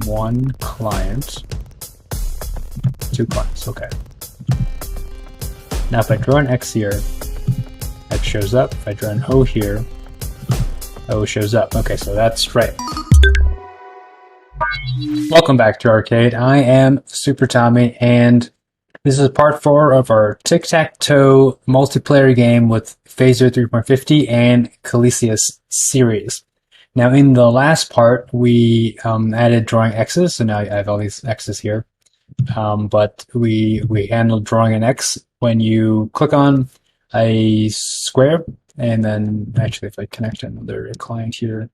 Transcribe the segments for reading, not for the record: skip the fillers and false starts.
one client, two clients. Okay. Now if I draw an X here, X shows up. If I draw an O here, O shows up. Okay, so that's right. Welcome back to Arcade. I am Super Tommy, and this is part 4 of our Tic-Tac-Toe multiplayer game with Phaser 3.50 and Colyseus series. Now, in the last part, we added drawing X's, so now I have all these X's here. But we handled drawing an X when you click on a square, and then actually if I connect another client here,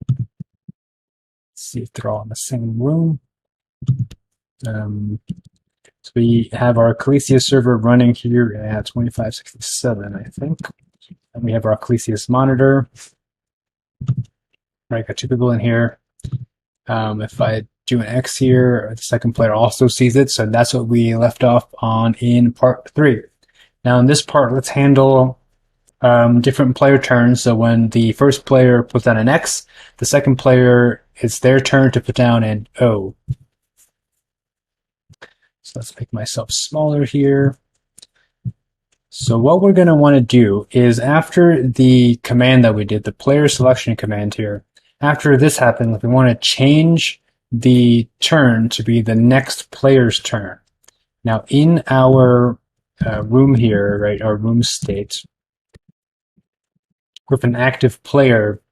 let's see if they're all in the same room. So we have our Colyseus server running here at 2567, I think. And we have our Colyseus monitor. Right, got two people in here. If I do an X here, the second player also sees it, so that's what we left off on in part 3. Now in this part, let's handle different player turns. So when the first player puts down an X, the second player, it's their turn to put down an O. So let's make myself smaller here. So what we're going to want to do is after the command that we did, the player selection command here, after this happens, we want to change the turn to be the next player's turn. Now in our room here, right, our room state, with an active player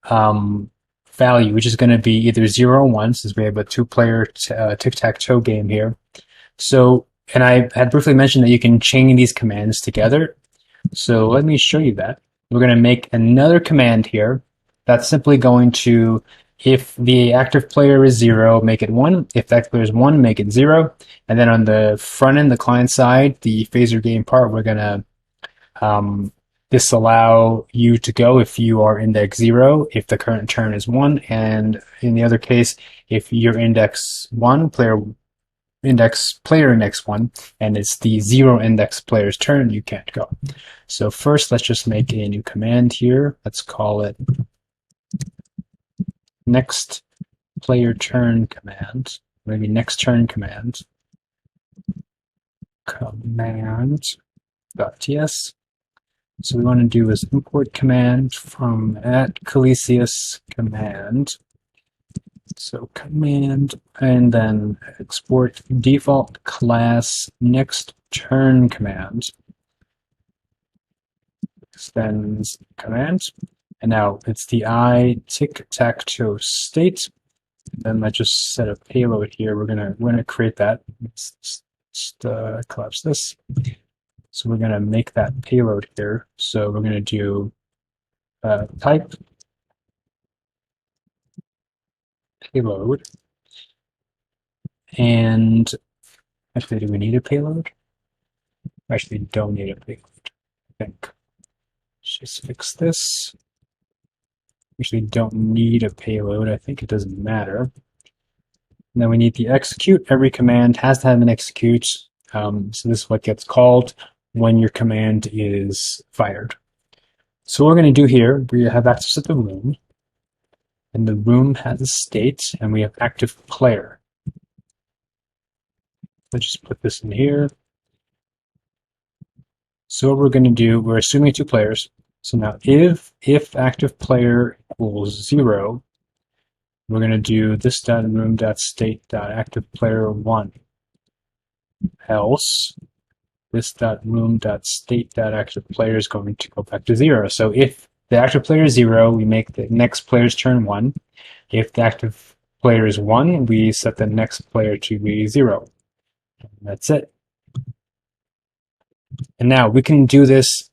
value, which is going to be either 0 or 1, since we have a two-player tic-tac-toe game here. So, and I had briefly mentioned that you can chain these commands together. So let me show you that. We're going to make another command here. That's simply going to, if the active player is 0, make it 1. If the active player is 1, make it 0. And then on the front end, the client side, the phaser game part, we're going to disallow you to go if you are index 0, if the current turn is 1. And in the other case, if you're index 1, player index 1, and it's the 0 index player's turn, you can't go. So first, let's just make a new command here. Let's call it next player turn command, maybe next turn command, command.ts. So we want to do is import command from @Colyseus command. So command, and then export default class next turn command. Extends command. And now it's the tic-tac-toe state. And then let's just set a payload here. We're gonna create that. Let's just collapse this. So we're gonna make that payload here. So we're gonna do type payload. And actually, do we need a payload? Actually, don't need a payload, I think. Let's just fix this. Actually, don't need a payload. I think it doesn't matter. And then we need the execute. Every command has to have an execute. So this is what gets called when your command is fired. So what we're going to do here, we have access to the room. And the room has a state, and we have active player. Let's just put this in here. So what we're going to do, we're assuming 2 players. So now if active player equals 0, we're going to do this.room.state.activeplayer1. Else, this.room.state.activeplayer is going to go back to 0. So if the active player is 0, we make the next player's turn 1. If the active player is 1, we set the next player to be 0. And that's it. And now we can do this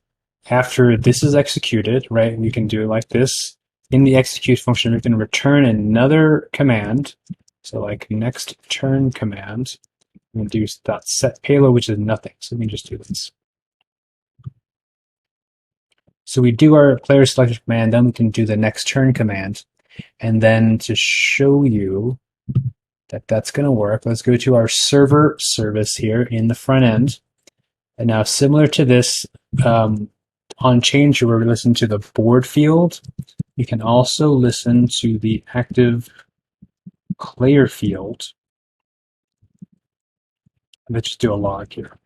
after this is executed, right? We can do it like this. In the execute function, we can return another command. So like next turn command. We'll do .set payload, which is nothing. So we can just do this. So we do our player selection command, then we can do the next turn command. And then to show you that that's going to work, let's go to our server service here in the front end. And now similar to this, on change, where we listen to the board field, you can also listen to the active player field. Let's just do a log here.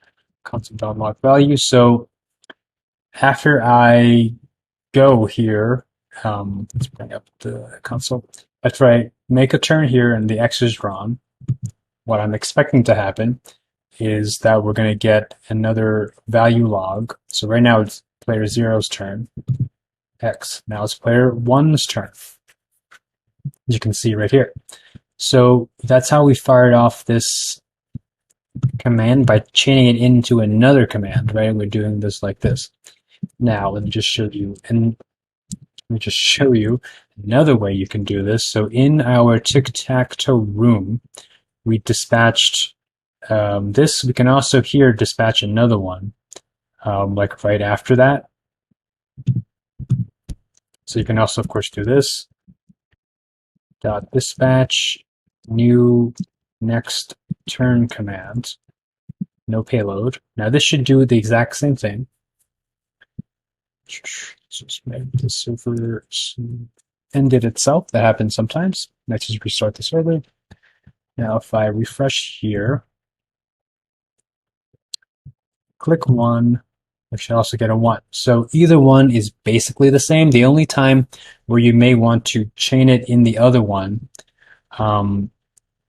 Console.log value. So after I go here, let's bring up the console. After I make a turn here and the X is drawn, what I'm expecting to happen is that we're going to get another value log. So right now it's player zero's turn, X. Now it's player one's turn, as you can see right here. So that's how we fired off this command, by chaining it into another command, right? We're doing this like this. Now, let me just show you, another way you can do this. So in our tic-tac-toe room, we dispatched this. We can also here dispatch another one, like right after that. So you can also, of course, do this. Dot dispatch new next turn command. No payload. Now this should do the exact same thing. Just make the server ended itself. That happens sometimes. Let's just restart the server. Now if I refresh here, click 1, I should also get a 1. So either one is basically the same. The only time where you may want to chain it in the other one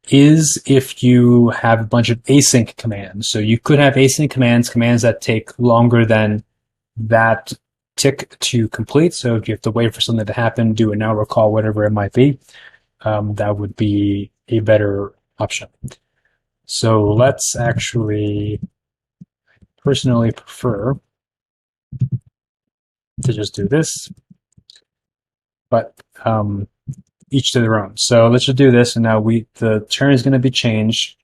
is if you have a bunch of async commands. So you could have async commands that take longer than that tick to complete. So if you have to wait for something to happen, do a now recall, whatever it might be, that would be a better option. So let's actually personally prefer to just do this, but each to their own. So let's just do this, and now the turn is going to be changed.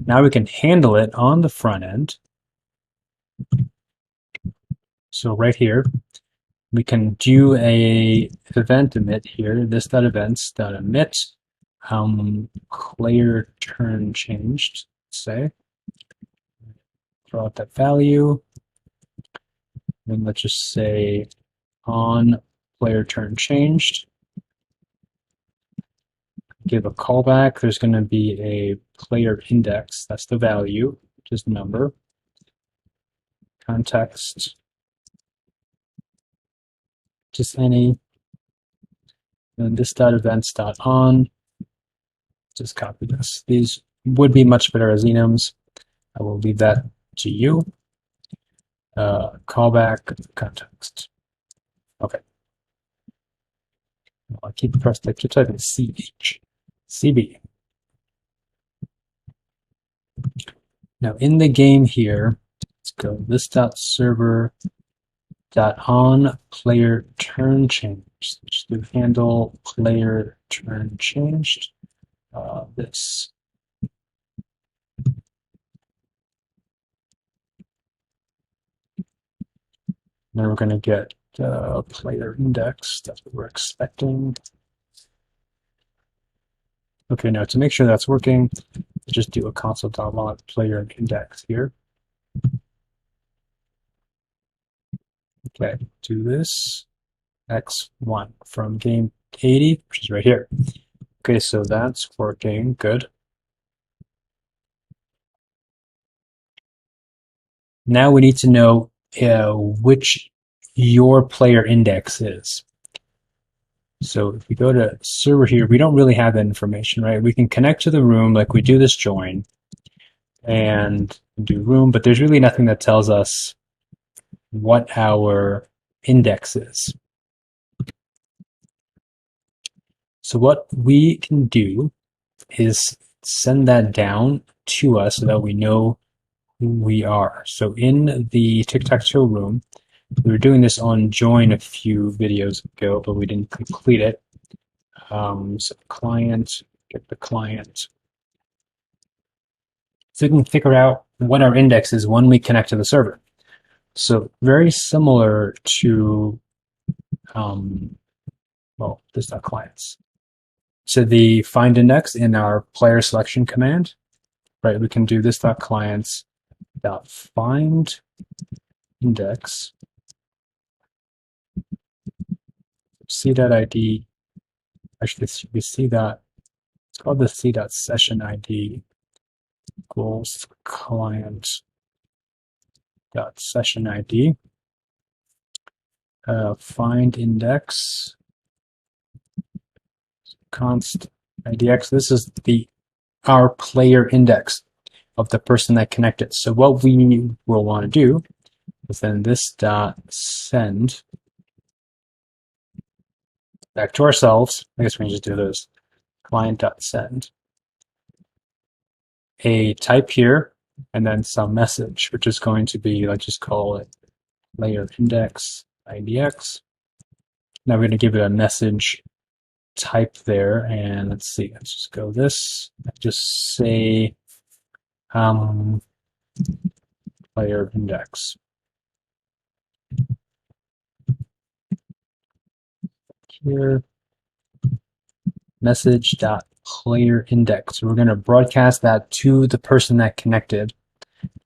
Now we can handle it on the front end. So right here, we can do a event emit here, this.events.emit, player turn changed, say. Throw out that value. And let's just say on player turn changed. Give a callback. There's going to be a player index. That's the value, just number. Context. Just any. And this.events.on. Just copy this. These would be much better as enums. I will leave that to you. Callback context. Okay. I keep typing CH. CB. Now in the game here, let's go this.server.on player turn changed. Just do handle player turn changed. This. Then we're going to get player index. That's what we're expecting. Okay, now to make sure that's working, just do a console.log player index here. Okay, do this. X1 from game 80, which is right here. Okay, so that's working good. Now we need to know which your player index is. So if we go to server here, we don't really have that information, right? We can connect to the room like we do this join and do room, but there's really nothing that tells us what our index is. So what we can do is send that down to us so that we know who we are. So in the Tic-Tac-Toe room, we were doing this on join a few videos ago, but we didn't complete it. So client, get the client. So we can figure out what our index is when we connect to the server. So very similar to, well, this.clients. So the find index in our player selection command, right? We can do this.clients.find index. C.id, actually we see that It's called the c.session ID equals client dot session ID. Find index const idx. This is our player index of the person that connected. So what we will want to do is then this dot send back to ourselves. I guess we can just do this client dot send a type here and then some message, which is going to be, let's just call it player index idx. Now we're going to give it a message type there, and let's see, let's just go this, just say player index. Here, message dot player index. We're going to broadcast that to the person that connected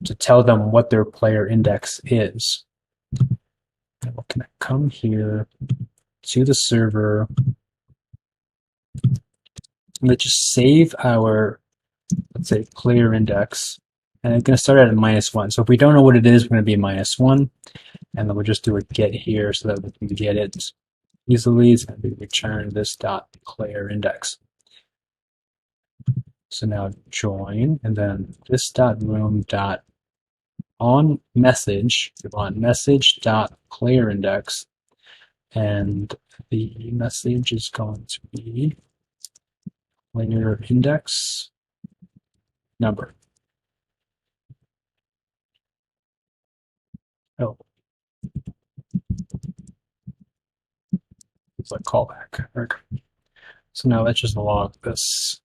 to tell them what their player index is. And we're going to come here to the server. Let's just save our, let's say, player index, and it's going to start at -1. So if we don't know what it is, we're going to be -1, and then we'll just do a get here so that we can get it easily. It's going to be return this dot player index. So now join, and then this dot room dot on message. We want message dot player index, and the message is going to be player index number. Oh, it's like callback. So now let's just log this.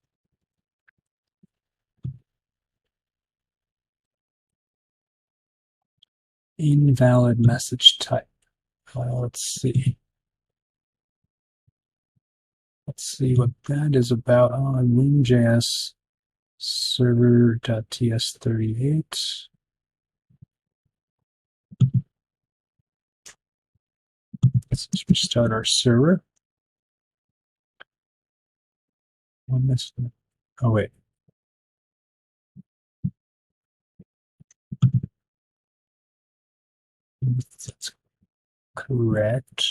Invalid message type. Let's see. Let's see what that is about on Room.js server.ts38. Let's restart our server. Oh, wait. That's correct.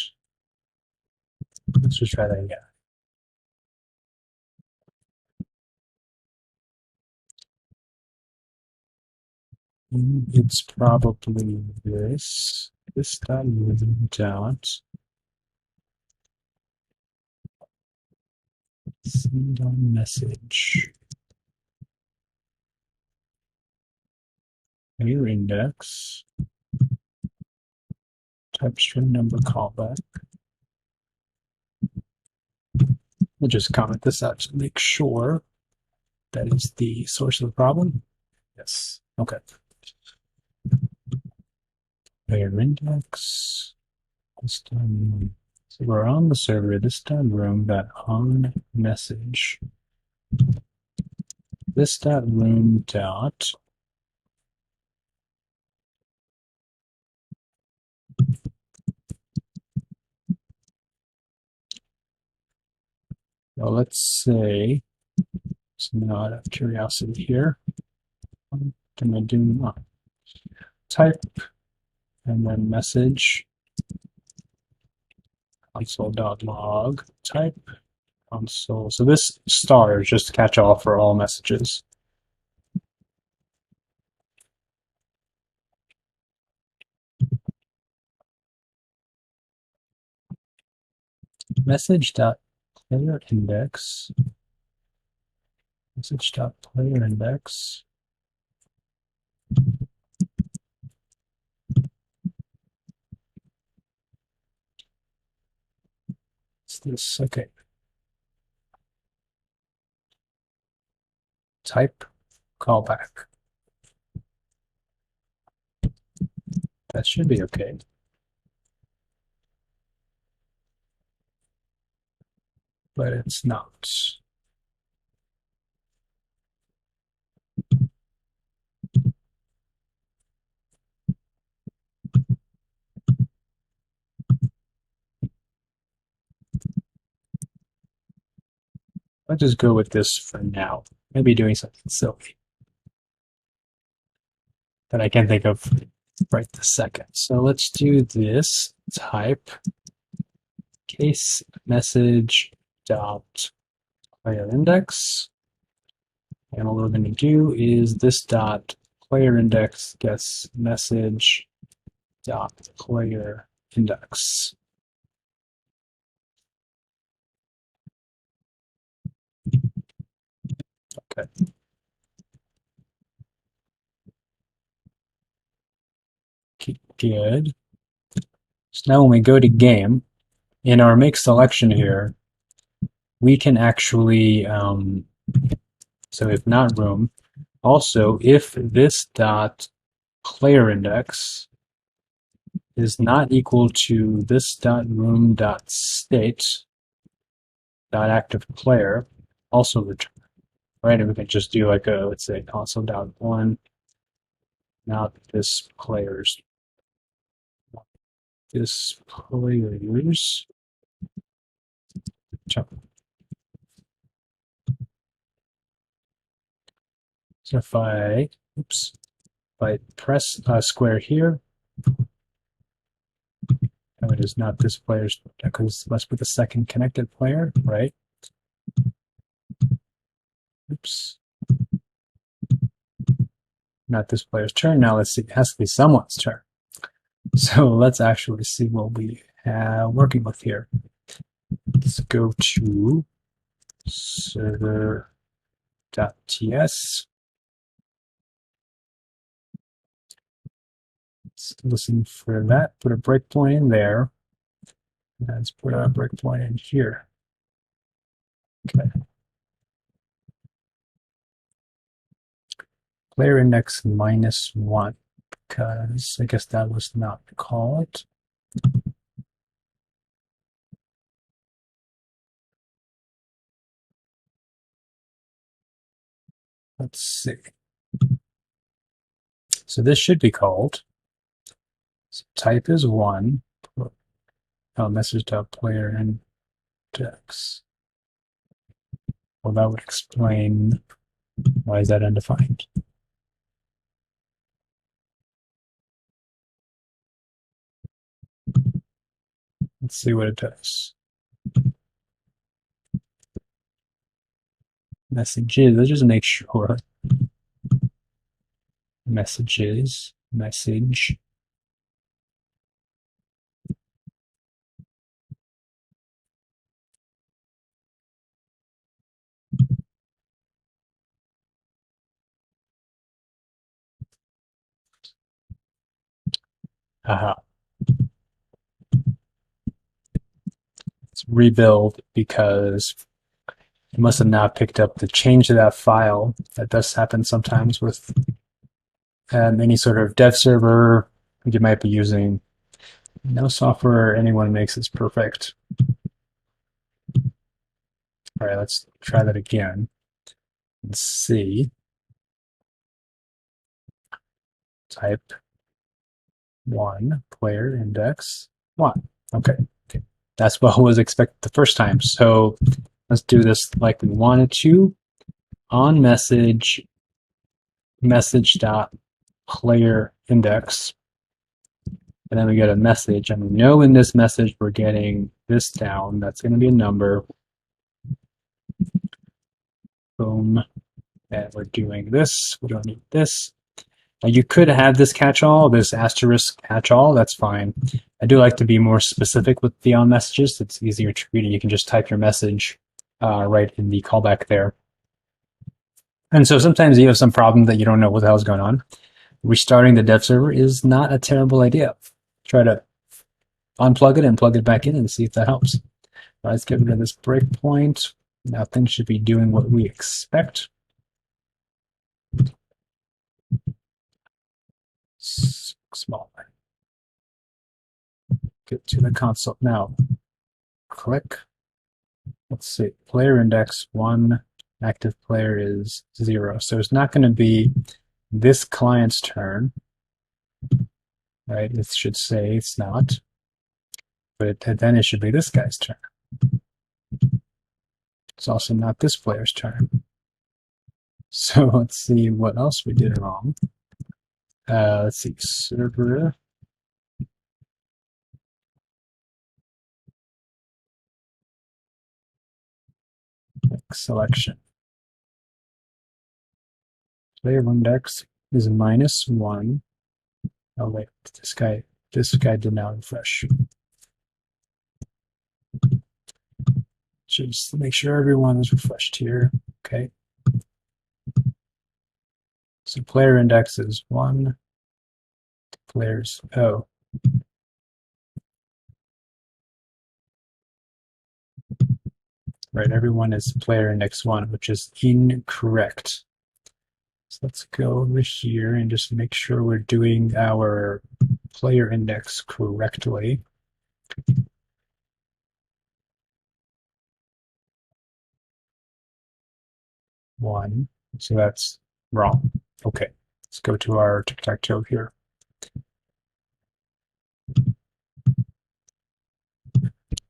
Let's just try that again. It's probably this dot send on message. Player index, type string number callback. We'll just comment this out to make sure that is the source of the problem. Yes. Okay. Player index. This time, so we're on the server. This time room dot on message. This dot room dot well, let's say, so now out of curiosity here, what am I doing? Type and then message console.log type console. So this star is just catch all for all messages. Message.player index. Message.player index. What's this? Okay. Type callback. That should be okay. But it's not. Let's just go with this for now. Maybe doing something silly that I can't think of right this second. So let's do this type case message dot player index. And what we're going to do is this dot player index gets message dot player index. Okay. Good. So now when we go to game, in our make selection here, we can actually, so if not room, also if this dot player index is not equal to this dot room dot state dot active player, also return. Right, and we can just do like a, let's say console dot one, not this players. This players. So if I press square here, no, it is not this player's, because let's put the second connected player, right? Oops. Not this player's turn. Now let's see, it has to be someone's turn. So let's actually see what we have working with here. Let's go to server.ts. Let's listen for that. Put a breakpoint in there. Let's put a breakpoint in here. Okay. Player index -1, because I guess that was not called. Let's see. So this should be called. So type is 1. Message.player index. Well, that would explain why is that undefined. Let's see what it does. Messages, let's just make sure. Messages, message. Aha. Let's rebuild because it must have not picked up the change to that file. That does happen sometimes with any sort of dev server you might be using. No software anyone makes is perfect. All right, let's try that again. Let's see. Type 1, player index 1. Okay. That's what was expected the first time. So let's do this like we wanted to. On message dot player index, and then we get a message, and we know in this message we're getting this down. That's going to be a number. Boom. And we're doing this. We don't need this. Now you could have this catch-all, this asterisk catch-all. That's fine. I do like to be more specific with the on messages. It's easier to read, and you can just type your message right in the callback there. And so sometimes you have some problem that you don't know what the hell's going on. Restarting the dev server is not a terrible idea. Try to unplug it and plug it back in and see if that helps. Let's get rid of this breakpoint. Now things should be doing what we expect. Small. Get to the console. Now, click. Let's see. Player index 1, active player is 0. So it's not going to be this client's turn. Right? It should say it's not. But then it should be this guy's turn. It's also not this player's turn. So let's see what else we did wrong. Let's see, server. Selection. Player index is -1. Oh wait, this guy did not refresh. Just make sure everyone is refreshed here. Okay. So player index is 1. Players, oh. Right, everyone is player index 1, which is incorrect. So let's go over here and just make sure we're doing our player index correctly. One, so that's wrong. Okay, let's go to our tic-tac-toe here.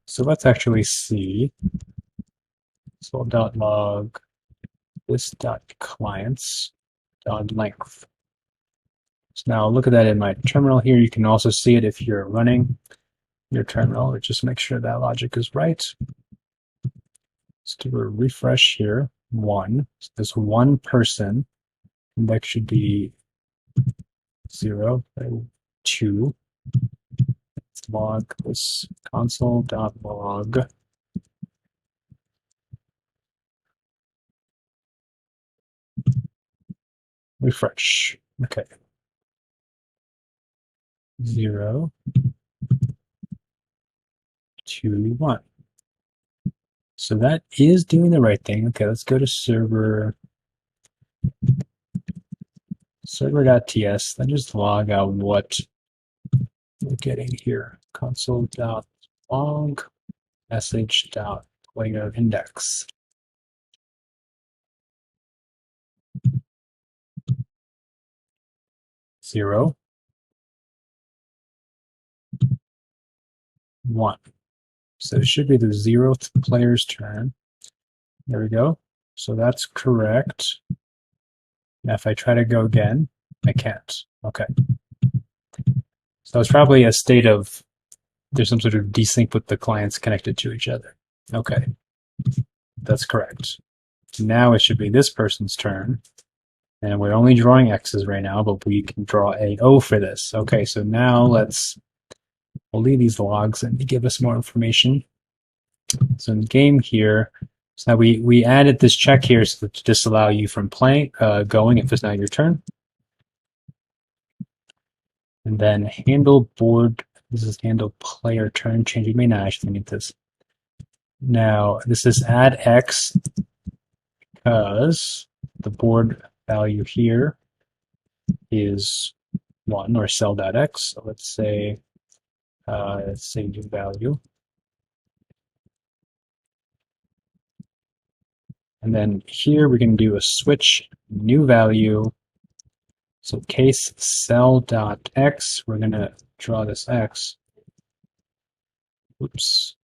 So let's actually see. So .log this .clients.length. So now look at that in my terminal here. You can also see it if you're running your terminal. Just make sure that logic is right. Let's do a refresh here. 1. So this one person index should be 0. 2. Let's log this console.log. Refresh. Okay. 0, 2, 1. So that is doing the right thing. Okay, let's go to server.ts, then just log out what we're getting here. Console.log sh.player index. 0, 1. So it should be the 0th player's turn. There we go. So that's correct. Now if I try to go again, I can't. Okay. So it's probably a state of there's some sort of desync with the clients connected to each other. Okay. That's correct. Now it should be this person's turn. And we're only drawing X's right now, but we can draw a O for this. Okay, so now we'll leave these logs and give us more information. So in the game here, so now we added this check here so to disallow you from going if it's not your turn. And then handle board, this is handle player turn change. You may not actually need this. Now this is add X because the board value here is 1 or cell.x. So let's say new value. And then here we can do a switch new value. So case cell.x, we're going to draw this x. Oops.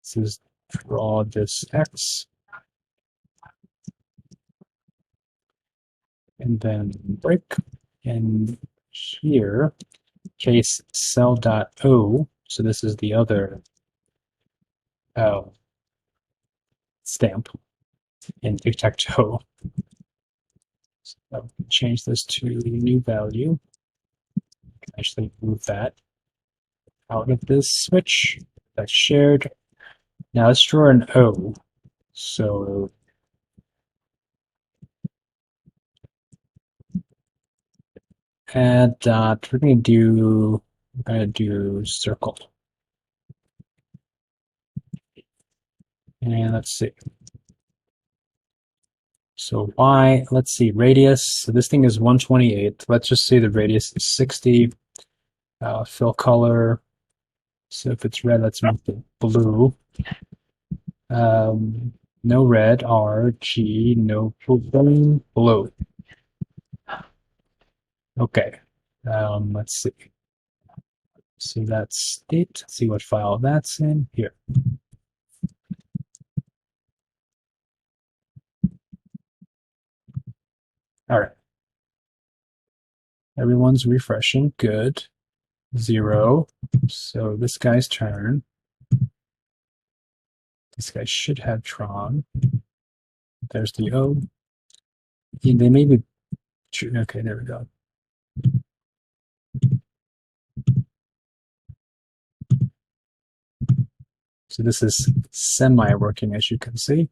This is draw this x. And then break. And here, case cell.o. So this is the other stamp in tic-tac-toe. So I'll change this to new value. Actually move that out of this switch. That's shared. Now let's draw an O. So add dot. We're gonna do circle. And let's see. So Y, let's see, radius. So this thing is 128. Let's just say the radius is 60. Fill color. So if it's red, let's make it blue. No red, R, G, no blue. Okay. Let's see. So that's state. See what file that's in here. All right. Everyone's refreshing. Good. 0. So this guy's turn. This guy should have Tron. There's the O. And they may be. Okay, there we go. So this is semi-working, as you can see.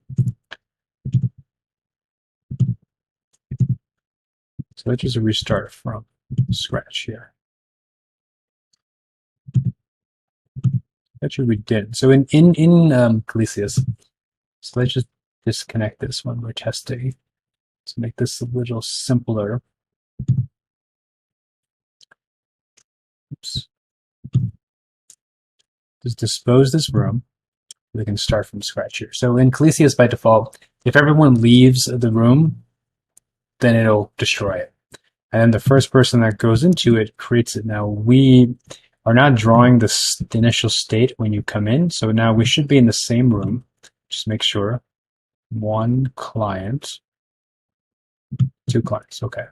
So let's just restart from scratch here. Actually, we did. So in Colyseus, so let's just disconnect this when we're testing to make this a little simpler. Oops. Just dispose this room. We can start from scratch here. So in Colyseus, by default, if everyone leaves the room, then it'll destroy it. And then the first person that goes into it creates it. Now, we are not drawing the initial state when you come in. So now we should be in the same room. Just make sure. 1 client, 2 clients. Okay.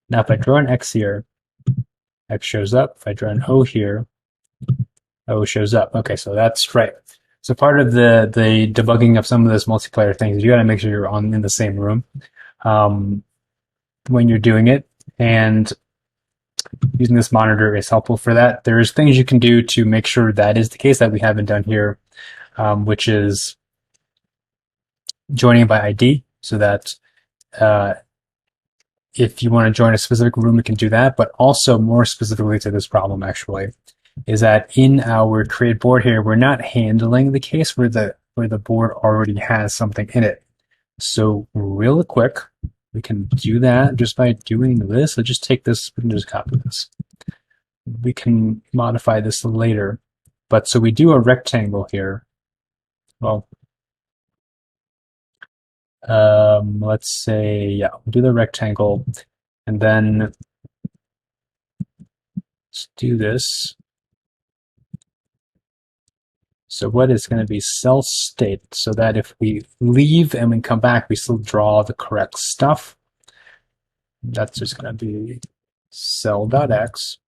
Now, if I draw an X here, X shows up. If I draw an O here, O shows up. Okay, so that's right. So part of the debugging of some of this multiplayer things, you got to make sure you're in the same room when you're doing it. And using this monitor is helpful for that. There's things you can do to make sure that is the case that we haven't done here, which is joining by ID, so that if you want to join a specific room, you can do that. But also more specifically to this problem, actually, is that in our create board here, we're not handling the case where the board already has something in it. So real quick, we can do that just by doing this. Let's just take this, we can just copy this. We can modify this later. But so we do a rectangle here. Well, let's say, yeah, we'll do the rectangle, and then let's do this. So what is going to be cell state, so that if we leave and we come back, we still draw the correct stuff. That's just going to be cell.x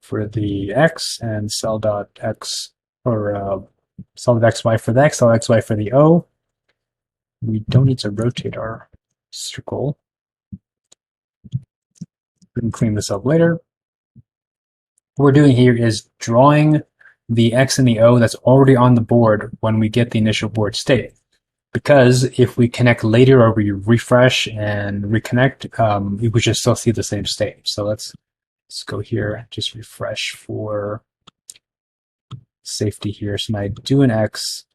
for the x, and cell.x or cell.xy for the x, cell.xy for the O. We don't need to rotate our circle. We can clean this up later. What we're doing here is drawing the X and the O that's already on the board when we get the initial board state. Because if we connect later or we refresh and reconnect, we should still see the same state. So let's go here, just refresh for safety here. So now I do an X,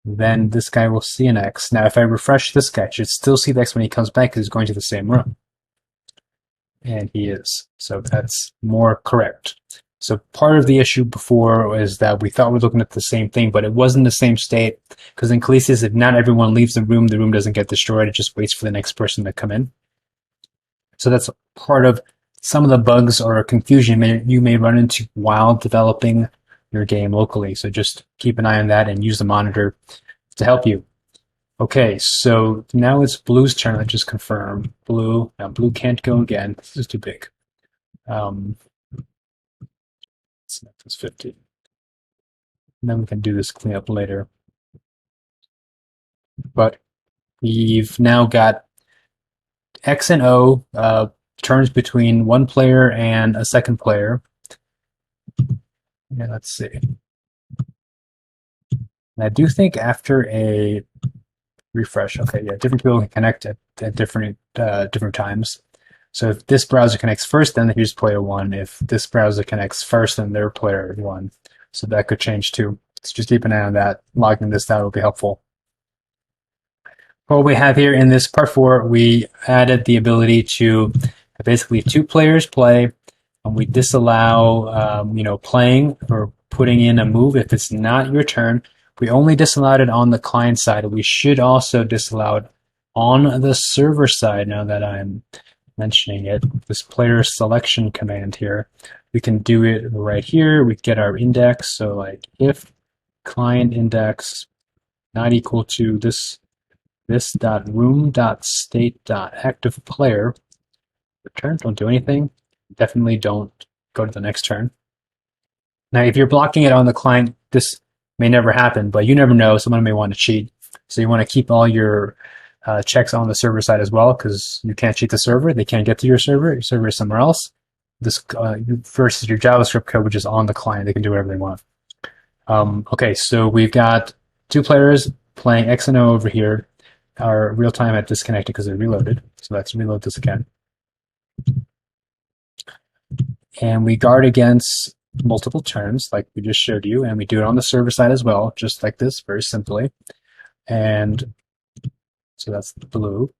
then this guy will see an X. Now if I refresh this guy, I should still see the X when he comes back because he's going to the same room. And he is. So that's more correct. So part of the issue before is that we thought we were looking at the same thing, but it wasn't the same state, because in Colyseus, if not everyone leaves the room doesn't get destroyed. It just waits for the next person to come in. So that's part of some of the bugs or confusion you may run into while developing your game locally. So just keep an eye on that and use the monitor to help you. Okay, so now it's Blue's turn. Let's just confirm. Blue. Now Blue can't go again. This is too big. Let's make this 50. And then we can do this cleanup later. But we've now got X and O turns between one player and a second player. Yeah, let's see. And I do think after a refresh, okay, yeah, different people can connect at different times. So if this browser connects first, then here's player 1. If this browser connects first, then they're player 1. So that could change too. So just keep an eye on that. Logging this down will be helpful. What we have here in this part 4, we added the ability to basically 2 players play, and we disallow playing or putting in a move if it's not your turn. We only disallowed it on the client side. We should also disallow it on the server side. Now that I'm mentioning it, this player selection command here, we can do it right here. We get our index. So like if client index not equal to this this.room.state.activePlayer. Return, don't do anything. Definitely don't go to the next turn. Now, if you're blocking it on the client, this may never happen, but you never know. Someone may want to cheat. So you want to keep all your checks on the server side as well, because you can't cheat the server. They can't get to your server. Your server is somewhere else. This versus your JavaScript code, which is on the client. They can do whatever they want. Okay, so we've got two players playing X and O over here. Our real time had disconnected because it reloaded. So let's reload this again. And we guard against multiple turns, like we just showed you, and we do it on the server side as well, just like this, very simply. And so that's the blue.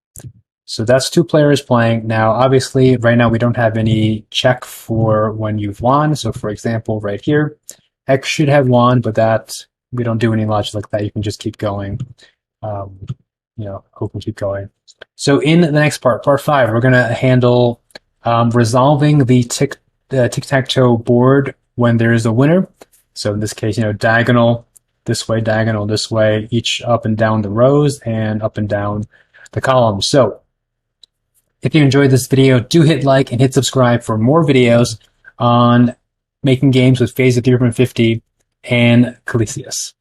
So that's two players playing. Now, obviously, right now we don't have any check for when you've won. So for example, right here, X should have won, but that we don't do any logic like that. You can just keep going. Hope and keep going. So in the next part 5, we're going to handle resolving the tic-tac-toe board when there is a winner. So in this case, diagonal this way, each up and down the rows and up and down the columns. So if you enjoyed this video, do hit like and hit subscribe for more videos on making games with Phase of 350 and Colyseus.